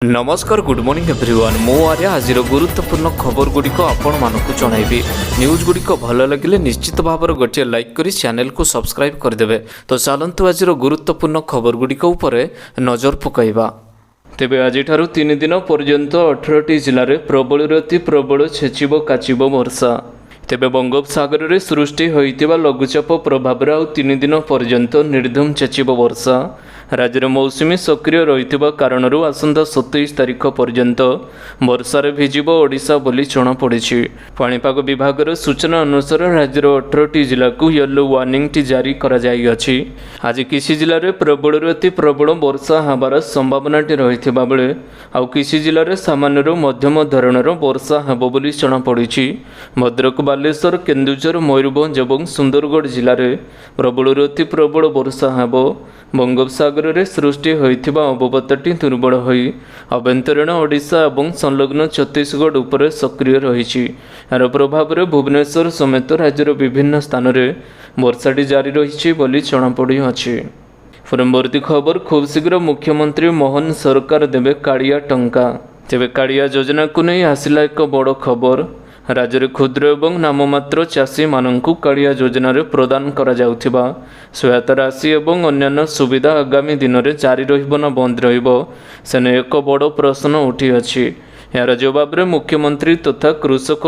नमस्कार good morning everyone मो आर्य आज गुरुत्वपूर्ण खबर गुड़िक आपण मानक जनइबी न्यूज गुड़िक भल लगे निश्चित भाव गोटे लाइक करी चैनल को सब्सक्राइब करदे। तो चलतु आज गुरुत्वपूर्ण खबर गुड़िक नजर पकईवा। तेबे आज 3 दिन पर्यंत 18टी जिले में प्रबल अति प्रबल छेचिब काचिब वर्षा। तेबे बंगोपसागर में सृष्टि होइतिबा लघुचाप प्रभाव आउ 3 दिन पर्यंत निर्धूम छेचिब वर्षा। राज्य में मौसुमी सक्रिय रही कारण आसंता 27 तारिख पर्यंत वर्षार भिजिब ओडिशा बोली जଣାपड़ी। पाणीपाग विभाग सूचना अनुसार राज्यर 18टी जिला को येलो वार्निंग जारी करा जाई अछि। आज किसी जिले में प्रबल अति प्रबल वर्षा हबार संभावना रही बेले आउ किसी जिले में सामान्य मध्यम धरणर वर्षा हेब बोली जଣାपड़ी। भद्रक बालेश्वर केन्दुझर मयूरभंज और सुंदरगढ़ जिले में प्रबल अति प्रबल वर्षा हेब। बंगोपसागर में सृष्टि होइतिबा अवपातटी दुर्बल होई अभ्यंतरीण ओडिशा और संलग्न छत्तीसगढ़ उपर सक्रिय रही। यार प्रभाव में भुवनेश्वर समेत राज्यर विभिन्न स्थान में वर्षाटी जारी रही बोली जଣାपड़ी अछि। परवर्ती खबर खूब शीघ्र मुख्यमंत्री मोहन सरकार देवे कालिया टंका। तेबे कालिया योजना को नहीं आसिला एक बड़ खबर। राज्य में क्षुद्र एवं नाममात्र चाषी मानू कालिया योजना प्रदान करा जाउथिबा सहायता राशि और अन्य सुविधा आगामी दिन में जारी रहिबो ना बंद रहिबो सेने एक बड़ प्रश्न उठी अछि। यार जवाब रे मुख्यमंत्री तथा कृषक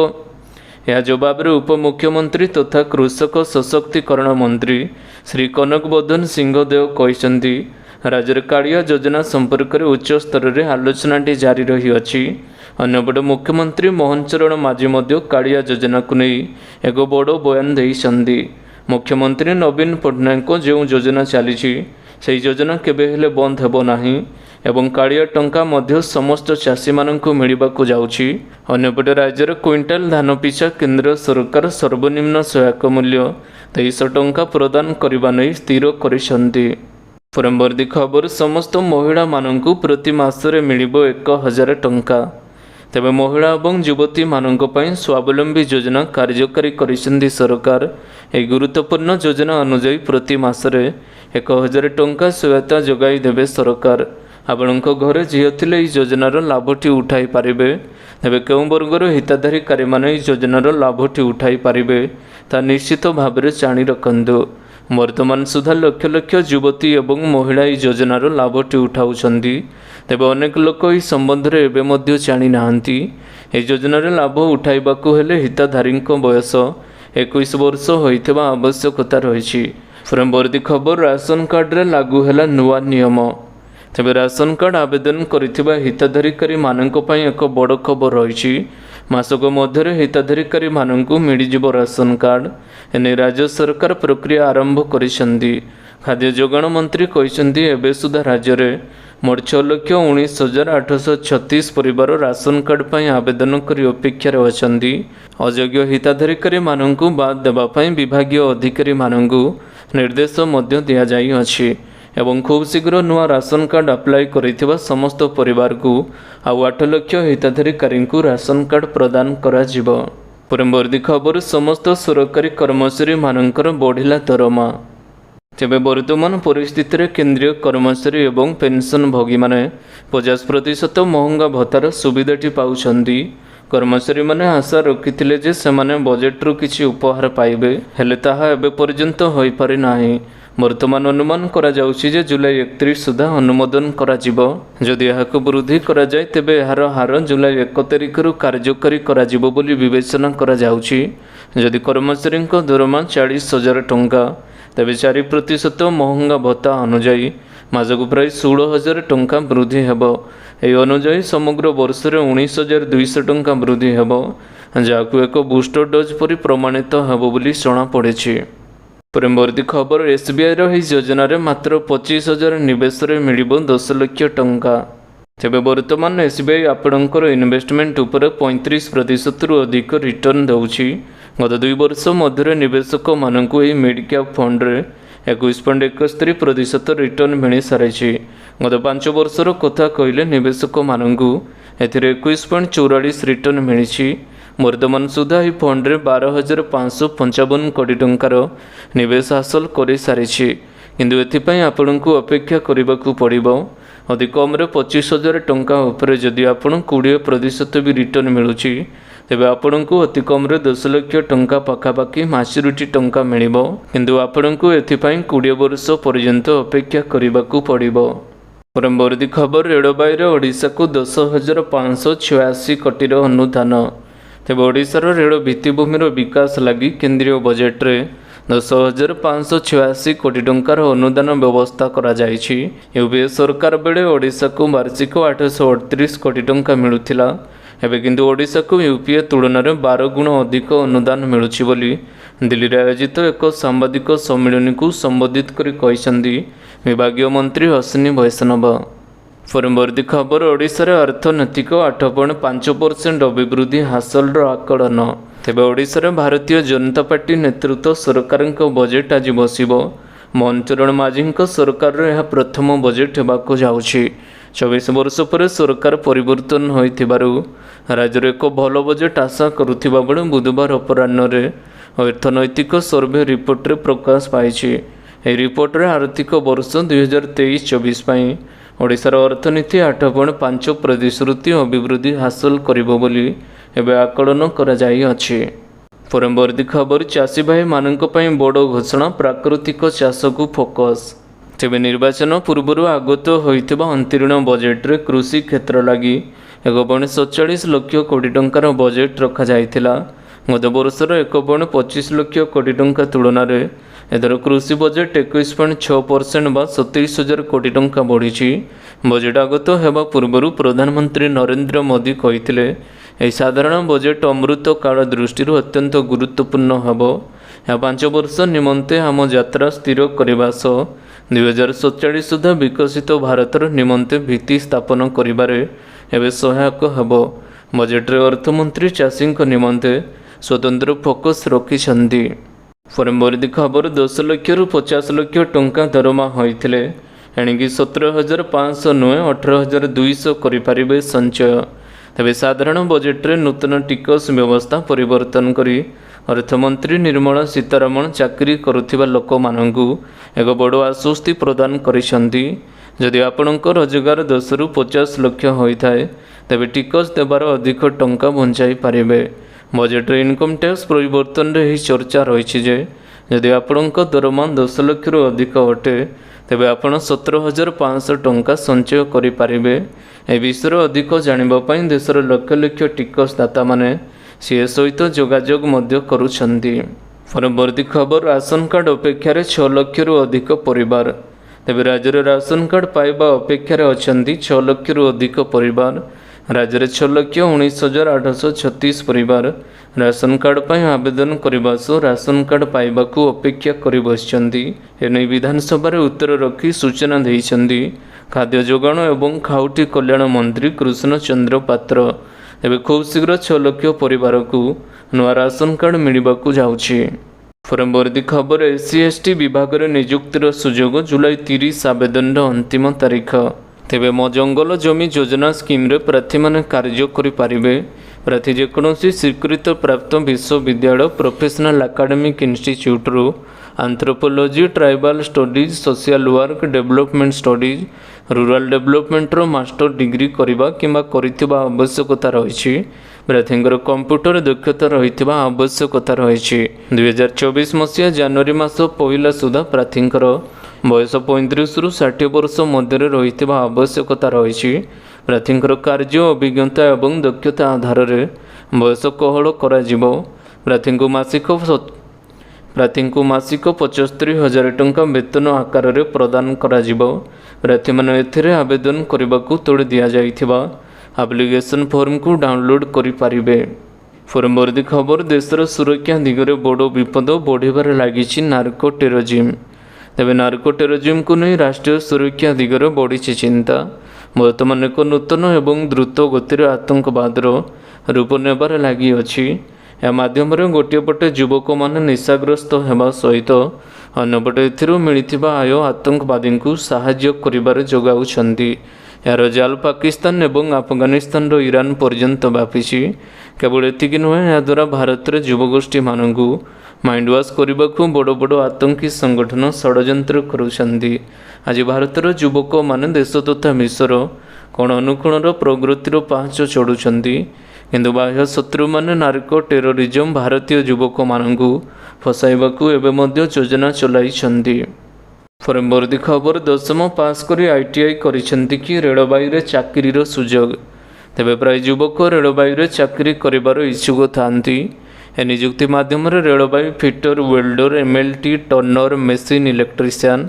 उपमुख्यमंत्री तथा कृषक सशक्तिकरण मंत्री श्री कनक वर्धन सिंहदेव कहते राज्य में कालिया योजना संपर्क में उच्च स्तर में आलोचना जारी रही अछि। अन्यपटे मुख्यमंत्री मोहन चरण माझी कालिया योजना को नहीं एक बड़ बयान देइछन्ति। मुख्यमंत्री नवीन पट्टनायक जो योजना चली से योजना केबे बंद हेबो नाही एवं कालिया टंका मध्य समस्त चाषी माननकु मिलिबाकु जाउछि। अन्यपटे राज्यर क्विंटाल धान पिछा केंद्र सरकार सर्वनिम्न सहायक मूल्य 2300 टंका प्रदान करबा नै स्थिर करिसन्ति। परवर्ती खबर समस्त महिला माननकु प्रति मासरे मिलिबो 1000 टंका। तेबे महिला और युवती मानक स्वावलंबी योजना कार्यकारी करिसेंति सरकार। एक गुरुत्वपूर्ण योजना अनुजाई प्रति मासरे 1000 टंका सहायता जोगाई देवे सरकार। आपण घरे झील थिले योजनार लाभटी उठाई पारिबे। तेबे केउं वर्गर हिताधिकारी माने योजनार लाभटी उठाई पारिबे ता निश्चित भाव में जाणी रखंतु। वर्तमान सुधा लक्ष लक्ष युवती एवं महिला योजनार लाभटी उठाउछन्ति। तेबे अनेक लोक यह संबंध में एवं मध्य जानी नाहंती। योजनार लाभ उठाइबाकु हेले हिताधारी बयस 21 वर्ष होइथिबा आवश्यकता रही। परवर्ती खबर राशन कार्ड रे लागू हैला नुआ नियम। तेबे राशन कार्ड आवेदन करिथिबा हिताधिकारी मानक पई एक बड़ खबर रही। मासक मध्य हिताधिकारी मानक मिलिजिबो राशन कार्ड। एने राज्य सरकार प्रक्रिया आरंभ करिसेंति। खाद्य जोगाण मंत्री कहते एबे सुधा राज्य में मोट 6,19,836 परिवार राशन कार्ड पर आवेदन कर अपेक्षार अछंती। अयोग्य हिताधिकारी मानू बाद देवाई विभागीय अधिकारी मानू निर्देश दिया जाई अछि एवं खूब शीघ्र नुआ राशन कार्ड अप्लाई करिथिबा समस्त परिवार को 8 लाख हिताधिकारी को राशन कार्ड प्रदान करा जिवो। परवर्ती खबर समस्त सरकारी कर्मचारी मानकर बढ़िला दरमा। तेबे वर्तमान परिस्थिति रे केंद्रीय कर्मचारी एवं पेंशनभोगी माने 50% महंगा भत्तार सुविधाटी पाउछन्ति। कर्मचारी माने आशा रखिथिले जे सेमाने बजेटरू किछि उपहार पाइबे हेले ताहा एबे पर्यंत होई पारि नाही। वर्तमान अनुमान करा जाउछि जे जुलाई 31 सुधा अनुमोदन करा जिवो। जदि एहाको वृद्धि करा जाय तेबे एहार हार जुलाई 1 तारिखरु कार्यकारी करा जिवो बोली विवेचना करा जाउछि। जदि कर्मचारीଙ୍କ दरमा 40,000 टंका तेबे 4% महंगा भत्ता अनुजाई मासक प्राय 16,000 टंका वृद्धि हेब। एही अनुजाई समग्र वर्ष रे 19,200 टंका वृद्धि हेब जाहाकु एक बूस्टर डोज परि प्रमाणित हेब बोली जणा पड़िछि। परवर्ती खबर एसबीआई रो एही योजना रे मात्र 25,000 निवेश रे मिलिबो 10 लाख टंका। तेबे वर्तमान एसबीआई आपणकर इन्वेस्टमेंट उपर 35% रु अधिक रिटर्न दउछि। गत 2 वर्ष मध्य निवेशक मानकु एही मिड कैप फंड रे 21.71% रिटर्न मिल सारी। गत 5 वर्षर कथा कहले निवेशक मानकु एथिरे 21.44 रिटर्न मिली। वर्तमान सुधा ही फंड रे 12,555 कोटी टंकार निवेश हासिल कर सारी। किंतु एथिपाई आपनकु अपेक्षा करबाकू पड़िबो। अति कम्रे 25,000 टंका उपरे जदि आपण 20% भी रिटर्न मिलुची तेबे आपणको अति कम्रे 10 लाख टंका पाखापाखि माच्योरिटी टंका मिलिबो किंतु आपणको एथिपाई 20 वर्ष पर्यंत अपेक्षा करबाकू पड़िबो। परवर्ती खबर रेलबाईर ओडिशा को 10,586 कोटीर अनुदान। तेबे ओडिशार रेल भित्तिभूमिर विकास लगी केंद्रीय बजेट रे 10,586 कोटी टंकार अनुदान व्यवस्था करा जायछि। यूपीए सरकार बेले ओडिशा को वार्षिक 838 कोटी टंका मिलुथिला। एबे किंतु ओडिशा को यूपीए तुलन में 12 गुण अधिक अनुदान मिलुछि बोली दिल्ली आयोजित एक सांबादिक सम्मेलन को संबोधित कर कहिसंदी विभागीय मंत्री अश्विनी वैष्णव। परवर्ती खबर ओडिशा रे अर्थनैतिक 8.5% अभिवृद्धि हासिल आकलन। तेबे ओडिशा रे भारतीय जनता पार्टी नेतृत्व सरकार बजेट आज बसिबो। मोहन चरण माझी सरकार रे यह प्रथम बजेट हेबाकू जाउछि। 24 वर्ष पर सरकार परिवर्तन होइथिबारु राज्य एक भल बजेट आशा करुथिबा बेले बुधवार अपराह्न रे अर्थनैतिक सर्वे रिपोर्ट रे प्रकाश पाइछि। एही रिपोर्ट रे आर्थिक वर्ष 2023-24 पई ओडिशार अर्थनीति 8.5% अभिवृद्धि हासिल करिबो बोली एबे आकलन करा जाई अछि। परवर्ती खबर चाषी भाई मानक पई बड़ घोषणा प्राकृतिक चाष को फोकस। तेबे निर्वाचन पूर्व आगत होइथिबा अंतरीण बजेट रे कृषि क्षेत्र लगी 1.47 लाख कोटी टंकार बजेट रखा जाइथिला। गत वर्षर 1.25 लाख कोटी टंका तुलन में एथर कृषि बजेट 21.6% बा 27,000 कोटी टंका बढ़ी। बजेट आगत होगा पूर्व प्रधानमंत्री नरेंद्र मोदी कहिथिले यह साधारण बजेट अमृत काल दृष्टि अत्यंत गुरुत्वपूर्ण हम। यह 5 वर्ष निमंते आम यात्रा स्थिर करने सह 2047 सुधा विकसित भारतर निमंते भित्ति स्थापन करिबारे एवं सहायक हेब। बजेट रे अर्थमंत्री चाषी निमंते स्वतंत्र फोकस रखिछंती। परवर्ती खबर 10 लाख रु 50 लाख टंका दरमा होइथिले एणिकी 17,500 नुहे 18,200 करिपारिबे संचय। तेबे साधारण बजेट रे नूतन टिकस व्यवस्था परिवर्तन करी अर्थमंत्री निर्मला सीतारमण चाकरी करुथिबा लोक मानंकु एक बड़ आश्वस्ति प्रदान करिसंती। जदि आपणक रोजगार 10 रु 50 लाख होइथाय तेबे टिकस देबार अधिक टंका बंचाई पारिबे। बजेट रे इनकम टैक्स परिवर्तन रे ही चर्चा रही जे यदि आपणक दरमा 10 लाख रु अधिक अटे तेबे आपण 17,500 टंका संचय करि पारिबे। ए विषय अधिक जानिबा पई देशर लक्ष लक्ष टिकसदाता माने सी सहित जोगाजोग मध्य करुछंती। परवर्ती खबर राशन कार्ड अपेक्षा 6 लाख रु अधिक परिवार। तेबे राज्य रे राशन कार्ड पाइबा अपेक्षा अछंती 6 लाख रु अधिक परिवार। राज्य में 6,19,836 परिवार राशन कार्ड पर आवेदन करने सह राशन कार्ड पाइबाकू अपेक्षा कर बसिचंती। एने विधानसभा उत्तर रखी सूचना देइछंती खाद्य जोगाण एवं खाउटी कल्याण मंत्री कृष्ण चंद्र पात्र। एबे खूब शीघ्र 6 लाख परिवार को नवा राशन कार्ड मिलवाकू जाउछि। परवर्ती खबर SC/ST विभाग में नियुक्तिर सुजोग जुलाई 30 आवेदन अंतिम तारीख। तेबे मो जंगल जमी योजना स्कीम रे प्रार्थी माने कार्य करि पारिबे। प्रार्थी जेकोसी स्वीकृत प्राप्त विश्वविद्यालय प्रोफेशनल एकेडमिक इंस्टीट्यूट रु anthropology tribal studies social work development studies rural development रो मास्टर डिग्री करबा किंबा करिथिबा आवश्यकता रहिछि। प्रार्थींकर कंप्यूटर दक्षता रहिथिबा आवश्यकता रहिछि। 2024 मसिया जनवरी मास पहिला सुधा प्रार्थींकर बयस 35 रु 60 वर्ष मध्य रही आवश्यकता रही। प्रार्थींकर कार्य अभिज्ञता एवं दक्षता आधार में बयस कोहल करा। प्रार्थी को मासिक 75,000 टंका वेतन आकार में प्रदान करा। प्रार्थी मैंने एथिरे आवेदन करने को तोड़ दि जाइथिबा एप्लिकेशन फॉर्म को डाउनलोड करि पारिबे। परवर्ती खबर देशर सुरक्षा दिगरे बड़ विपद बढ़िबार लागिछि नार्को टेररिज्म। तेबे नार्को टेररिज्म को नहीं राष्ट्रीय सुरक्षा दिगरे बढ़ी चिंता। बर्तमान एक नूतन एवं द्रुत गतिर आतंकवादर रूप नेबार लगी अछि। या माध्यम गोटे पटे युवक माने निशाग्रस्त होगा सहित अन्यपटे एथिरो मिलिथिबा आय आतंकवादी को साहाय्य करिबार जोगाउछंती। यार जाल पाकिस्तान एवं अफगानिस्तान रो ईरान पर्यंत व्यापी। केवल एतिक नुहे या द्वारा भारत रे युवगोष्ठी मानकु ମାଇଣ୍ଡ ୱାଶ୍ କରିବାକୁ ବଡ଼ ବଡ଼ ଆତଙ୍କୀ ସଂଗଠନ ଷଡ଼ଯନ୍ତ୍ର କରୁଛନ୍ତି। ଆଜି ଭାରତର ଯୁବକମାନେ ଦେଶ ତଥା ବିଶ୍ୱର କୋଣ ଅନୁକୋଣର ପ୍ରଗତିର ପାହାଚ ଚଢ଼ୁଛନ୍ତି, କିନ୍ତୁ ବାହ୍ୟ ଶତ୍ରୁମାନେ ନାର୍କୋ ଟେରୋରିଜମ ଭାରତୀୟ ଯୁବକମାନଙ୍କୁ ଫସାଇବାକୁ ଏବେ ମଧ୍ୟ ଯୋଜନା ଚଳାଇଛନ୍ତି। ପରବର୍ତ୍ତୀ ଖବର, 10ମ ପାସ୍ କରି ITI କରିଛନ୍ତି କି ରେଳବାଇରେ ଚାକିରିର ସୁଯୋଗ। ତେବେ ପ୍ରାୟ ଯୁବକ ରେଳବାଇରେ ଚାକିରି କରିବାର ଇଚ୍ଛୁକ ଥାନ୍ତି। ଏ ନିଯୁକ୍ତି ମାଧ୍ୟମରେ ରେଳବାଇ fitter, welder, MLT, turner, machine electrician,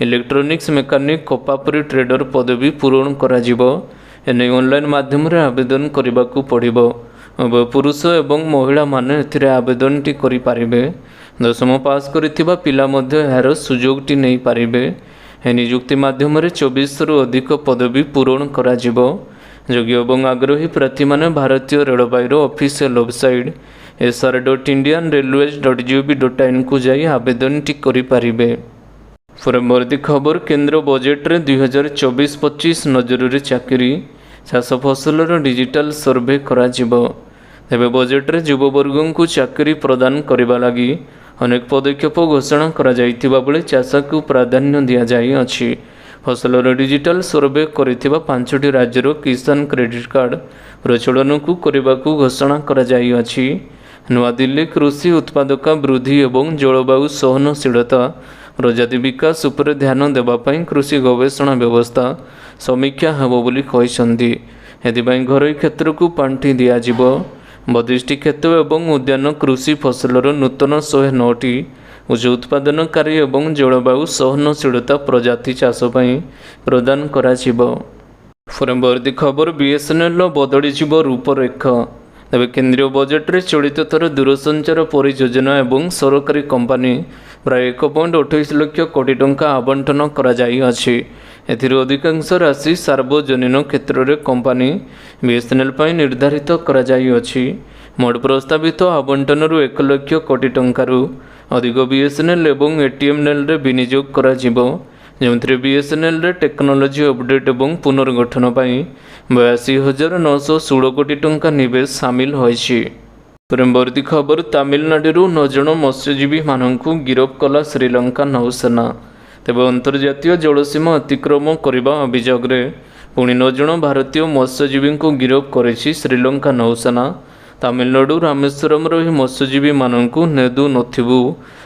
electronics mechanic, କପା ପରି ଟ୍ରେଡର ପଦବୀ ପୂରଣ କରାଯିବ। ଏନେଇ ଅନଲାଇନ୍ ମାଧ୍ୟମରେ ଆବେଦନ କରିବାକୁ ପଡ଼ିବ। ଉଭୟ ପୁରୁଷ ଏବଂ ମହିଳାମାନେ ଏଥିରେ ଆବେଦନଟି କରିପାରିବେ। 10ମ ପାସ୍ କରିଥିବା ପିଲା ମଧ୍ୟ ଏହାର ସୁଯୋଗଟି ନେଇପାରିବେ। ଏ ନିଯୁକ୍ତି ମାଧ୍ୟମରେ 2400ରୁ ଅଧିକ ପଦବୀ ପୂରଣ କରାଯିବ। ଯୋଗ୍ୟ ଏବଂ ଆଗ୍ରହୀ ପ୍ରାର୍ଥୀମାନେ ଭାରତୀୟ ରେଳବାଇର ଅଫିସିଆଲ ୱେବସାଇଟ୍ sr.indianrailways.gov.in କୁ ଯାଇ ଆବେଦନଟି କରିପାରିବେ। ପରବର୍ତ୍ତୀ ଖବର, କେନ୍ଦ୍ର ବଜେଟରେ 2024-25 ନଜରରେ ଚାକିରି, ଚାଷ ଫସଲର ଡିଜିଟାଲ ସର୍ଭେ କରାଯିବ। ତେବେ ବଜେଟରେ ଯୁବବର୍ଗଙ୍କୁ ଚାକିରି ପ୍ରଦାନ କରିବା ଲାଗି ଅନେକ ପଦକ୍ଷେପ ଘୋଷଣା କରାଯାଇଥିବା ବେଳେ ଚାଷକୁ ପ୍ରାଧାନ୍ୟ ଦିଆଯାଇଅଛି। ଫସଲର ଡିଜିଟାଲ ସର୍ଭେ କରିଥିବା 5ଟି ରାଜ୍ୟର କିଷାନ କ୍ରେଡିଟ୍ କାର୍ଡ ପ୍ରଚଳନକୁ କରିବାକୁ ଘୋଷଣା କରାଯାଇଅଛି। ନୂଆଦିଲ୍ଲୀ କୃଷି ଉତ୍ପାଦକତା ବୃଦ୍ଧି ଏବଂ ଜଳବାୟୁ ସହନଶୀଳତା ପ୍ରଜାତି ବିକାଶ ଉପରେ ଧ୍ୟାନ ଦେବା ପାଇଁ କୃଷି ଗବେଷଣା ବ୍ୟବସ୍ଥା ସମୀକ୍ଷା ହେବ ବୋଲି କହିଛନ୍ତି। ଏଥିପାଇଁ ଘରୋଇ କ୍ଷେତ୍ରକୁ ପାଣ୍ଠି ଦିଆଯିବ। 32ଟି କ୍ଷେତ୍ର ଏବଂ ଉଦ୍ୟାନ କୃଷି ଫସଲର ନୂତନ 109ଟି ଉଚ୍ଚ ଉତ୍ପାଦନକାରୀ ଏବଂ ଜଳବାୟୁ ସହନଶୀଳତା ପ୍ରଜାତି ଚାଷ ପାଇଁ ପ୍ରଦାନ କରାଯିବ। ପରବର୍ତ୍ତୀ ଖବର, BSNLର ବଦଳିଯିବ ରୂପରେଖ। ତେବେ କେନ୍ଦ୍ରୀୟ ବଜେଟରେ ଚଳିତ ଥର ଦୂରସଞ୍ଚାର ପରିଯୋଜନା ଏବଂ ସରକାରୀ କମ୍ପାନୀ ପ୍ରାୟ 1.28 ଲକ୍ଷ କୋଟି ଟଙ୍କା ଆବଣ୍ଟନ କରାଯାଇଅଛି। ଏଥିରୁ ଅଧିକାଂଶ ରାଶି ସାର୍ବଜନୀନ କ୍ଷେତ୍ରରେ କମ୍ପାନୀ BSNL ପାଇଁ ନିର୍ଦ୍ଧାରିତ କରାଯାଇଅଛି। ମୋଟ ପ୍ରସ୍ତାବିତ ଆବଣ୍ଟନରୁ 1 ଲକ୍ଷ କୋଟି ଟଙ୍କାରୁ ଅଧିକ BSNL ଏବଂ ATMNLରେ ବିନିଯୋଗ କରାଯିବ, ଯେଉଁଥିରେ BSNLରେ ଟେକ୍ନୋଲୋଜି ଅପଡେଟ୍ ଏବଂ ପୁନର୍ଗଠନ ପାଇଁ 82,916 କୋଟି ଟଙ୍କା ନିବେଶ ସାମିଲ ହୋଇଛି। ପରବର୍ତ୍ତୀ ଖବର, ତାମିଲନାଡୁରୁ 9 ଜଣ ମତ୍ସ୍ୟଜୀବୀମାନଙ୍କୁ ଗିରଫ କଲା ଶ୍ରୀଲଙ୍କା ନୌସେନା। ତେବେ ଅନ୍ତର୍ଜାତୀୟ ଜଳସୀମା ଅତିକ୍ରମ କରିବା ଅଭିଯୋଗରେ ପୁଣି 9 ଜଣ ଭାରତୀୟ ମତ୍ସ୍ୟଜୀବୀଙ୍କୁ ଗିରଫ କରିଛି ଶ୍ରୀଲଙ୍କା ନୌସେନା। ତାମିଲନାଡୁ ରାମେଶ୍ୱରମର ଏହି ମତ୍ସ୍ୟଜୀବୀମାନଙ୍କୁ ନେଦୁନଥିବୁ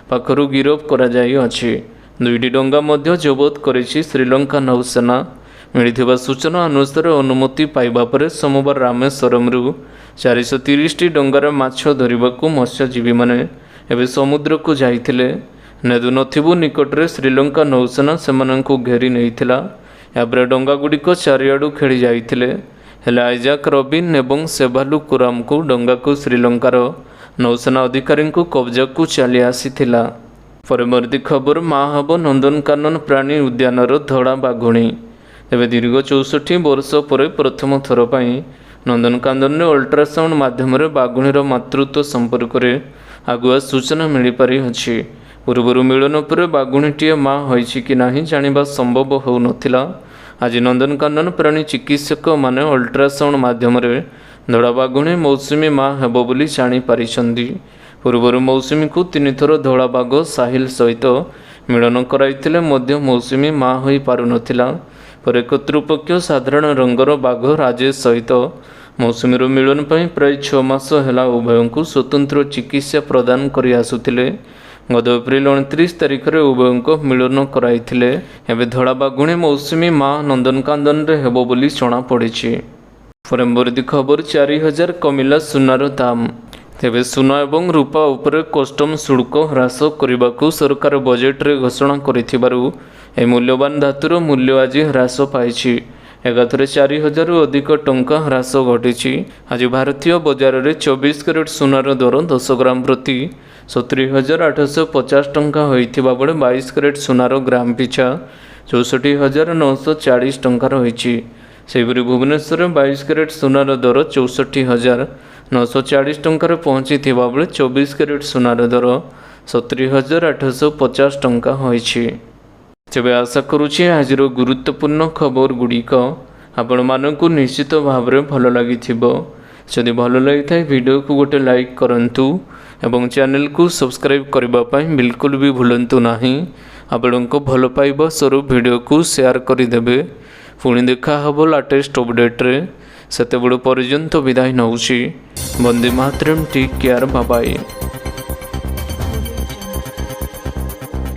ପାଖରୁ ଗିରଫ କରାଯାଇଅଛି। 2ଟି ଡଙ୍ଗା ମଧ୍ୟ ଜବତ କରିଛି ଶ୍ରୀଲଙ୍କା ନୌସେନା। ମିଳିଥିବା ସୂଚନା ଅନୁସାରେ ଅନୁମତି ପାଇବା ପରେ ସୋମବାର ରାମେଶ୍ୱରମରୁ 430ଟି ଡଙ୍ଗାରେ ମାଛ ଧରିବାକୁ ମତ୍ସ୍ୟଜୀବୀମାନେ ଏବେ ସମୁଦ୍ରକୁ ଯାଇଥିଲେ। ନେଦୁନଥିବୁ ନିକଟରେ ଶ୍ରୀଲଙ୍କା ନୌସେନା ସେମାନଙ୍କୁ ଘେରି ନେଇଥିଲା। ଏହାପରେ ଡଙ୍ଗାଗୁଡ଼ିକ ଚାରିଆଡ଼ୁ ଖେଳି ଯାଇଥିଲେ। ହେଲେ ଆଇଜାକ୍ ରବିନ୍ ଏବଂ ସେଭାଲୁ କୁରାମକୁ ଡଙ୍ଗାକୁ ଶ୍ରୀଲଙ୍କାର ନୌସେନା ଅଧିକାରୀଙ୍କୁ କବ୍ଜାକୁ ଚାଲି ଆସିଥିଲା। ପରବର୍ତ୍ତୀ ଖବର, ମା ହେବ ନନ୍ଦନକାନନ ପ୍ରାଣୀ ଉଦ୍ୟାନର ଧଳା ବାଘୁଣୀ। ତେବେ ଦୀର୍ଘ 64 ବର୍ଷ ପରେ ପ୍ରଥମ ଥର ପାଇଁ ନନ୍ଦନକାନନରେ ଅଲ୍ଟ୍ରାସାଉଣ୍ଡ ମାଧ୍ୟମରେ ବାଘୁଣୀର ମାତୃତ୍ୱ ସମ୍ପର୍କରେ ଆଗୁଆ ସୂଚନା ମିଳିପାରିଅଛି। ପୂର୍ବରୁ ମିଳନ ପରେ ବାଘୁଣୀଟିଏ ମା ହୋଇଛି କି ନାହିଁ ଜାଣିବା ସମ୍ଭବ ହେଉନଥିଲା। ଆଜି ନନ୍ଦନକାନନ ପ୍ରାଣୀ ଚିକିତ୍ସକମାନେ ଅଲ୍ଟ୍ରାସାଉଣ୍ଡ ମାଧ୍ୟମରେ ଧଳା ବାଘୁଣୀ ମୌସୁମୀ ମା ହେବ ବୋଲି ଜାଣିପାରିଛନ୍ତି। ପୂର୍ବରୁ ମୌସୁମୀକୁ 3 ଥର ଧଳା ବାଘ ସାହିଲ ସହିତ ମିଳନ କରାଇଥିଲେ ମଧ୍ୟ ମୌସୁମୀ ମା ହୋଇପାରୁନଥିଲା। ପରେ କର୍ତ୍ତୃପକ୍ଷ ସାଧାରଣ ରଙ୍ଗର ବାଘ ରାଜେଶ ସହିତ ମୌସୁମୀର ମିଳନ ପାଇଁ ପ୍ରାୟ 6 ମାସ ହେଲା ଉଭୟଙ୍କୁ ସ୍ୱତନ୍ତ୍ର ଚିକିତ୍ସା ପ୍ରଦାନ କରି ଆସୁଥିଲେ। ଗତ ଏପ୍ରିଲ 29 ତାରିଖରେ ଉଭୟଙ୍କ ମିଳନ କରାଇଥିଲେ। ଏବେ ଧଳା ବାଘୁଣୀ ମୌସୁମୀ ମା ନନ୍ଦନକାନନରେ ହେବ ବୋଲି ଜଣାପଡ଼ିଛି। ପରବର୍ତ୍ତୀ ଖବର, 4000 କମିଲା ସୁନାର ଦାମ। ତେବେ ସୁନା ଏବଂ ରୂପା ଉପରେ କଷ୍ଟମ ଶୁଳ୍କ ହ୍ରାସ କରିବାକୁ ସରକାର ବଜେଟରେ ଘୋଷଣା କରିଥିବାରୁ ଏହି ମୂଲ୍ୟବାନ ଧାତୁର ମୂଲ୍ୟ ଆଜି ହ୍ରାସ ପାଇଛି। ଏକାଥରେ 4000ରୁ ଅଧିକ ଟଙ୍କା ହ୍ରାସ ଘଟିଛି। ଆଜି ଭାରତୀୟ ବଜାରରେ 24 କ୍ୟାରେଟ ସୁନାର ଦର 10 ଗ୍ରାମ ପ୍ରତି 70,850 ଟଙ୍କା ହୋଇଥିବା ବେଳେ 22 କ୍ୟାରେଟ ସୁନାର ଗ୍ରାମ ପିଛା 64,940 ଟଙ୍କା ରହିଛି। ସେହିପରି ଭୁବନେଶ୍ୱରରେ 22 କ୍ୟାରେଟ ସୁନାର ଦର 64,940 ଟଙ୍କାରେ ପହଞ୍ଚିଥିବା ବେଳେ 24 କ୍ୟାରେଟ ସୁନାର ଦର 70,850 ଟଙ୍କା ହୋଇଛି। ତେବେ ଆଶା କରୁଛି ଆଜିର ଗୁରୁତ୍ୱପୂର୍ଣ୍ଣ ଖବର ଗୁଡ଼ିକ ଆପଣମାନଙ୍କୁ ନିଶ୍ଚିତ ଭାବରେ ଭଲ ଲାଗିଥିବ। ଯଦି ଭଲ ଲାଗିଥାଏ ଭିଡ଼ିଓକୁ ଗୋଟେ ଲାଇକ୍ କରନ୍ତୁ ଏବଂ ଚ୍ୟାନେଲକୁ ସବସ୍କ୍ରାଇବ୍ କରିବା ପାଇଁ ବିଲକୁଲ ବି ଭୁଲନ୍ତୁ ନାହିଁ। ଆପଣଙ୍କ ଭଲ ପାଇବା ସ୍ୱରୂପ ଭିଡ଼ିଓକୁ ସେୟାର କରିଦେବେ। ପୁଣି ଦେଖା ହେବ ଲାଟେଷ୍ଟ ଅପଡେଟ୍ରେ। ସେତେବେଳେ ପର୍ଯ୍ୟନ୍ତ ବିଦାୟ ନେଉଛି। Vande Mataram, take care, bye bye.